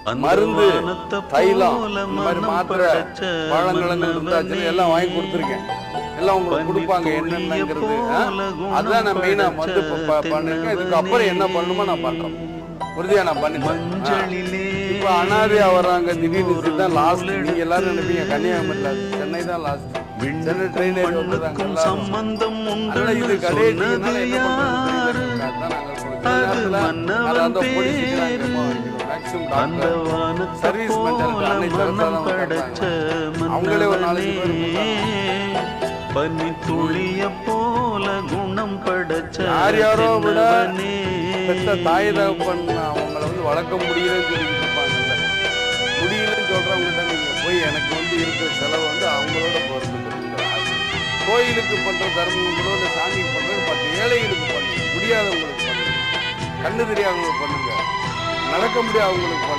மருந்து, தைலம், இந்த மாதிரி மாத்திரை, பழங்கிழங்கு இருந்தாச்சுன்னு எல்லாம் வாங்கி கொடுத்துருக்கேன். எல்லாம் உங்களுக்கு கொடுப்பாங்க என்னென்னங்கிறது. அதுதான் நான் மெயினா வந்து பண்ணிருக்கேன். இதுக்கப்புறம் என்ன பண்ணணுமோ நான் பண்றேன். உறுதியா நான் பண்ணிட்டேன். இப்ப அனாதையா வர்றாங்க திடீர்னு தான் லாஸ்ட். நீங்க எல்லாரும் நினைப்பீங்க கன்னியாகுமரியில, சென்னை தான் லாஸ்ட். சென்னை ட்ரெயின் ஏறி வந்துடுறாங்க எல்லாரும். அதனால இது கடைசினால என்ன பண்றது சர்வீஸ் அவங்களே ஒரு 4 பேர் யார் யாரோ விட பெத்த தாய் தகப்பன் அவங்கள வந்து வளர்க்க முடியலன்னு சொல்லிட்டு இருப்பாங்கல்ல. முடியலன்னு சொல்றவங்ககிட்ட நீங்க போய் எனக்கு வந்து இருக்கிற செலவு வந்து அவங்களோட பொறுப்பு. கோயிலுக்கு பண்ற தர்மங்களோ இல்லை சாமிக்கு பண்றது 10 ஏழைகளுக்கு பண்ணுங்க, முடியாதவங்களுக்கு பண்ணுங்க, கண்ணு தெரியாதவங்களுக்கு பண்ணுங்க, நடக்க முடியாதவங்களுக்கு பண்ணுங்க.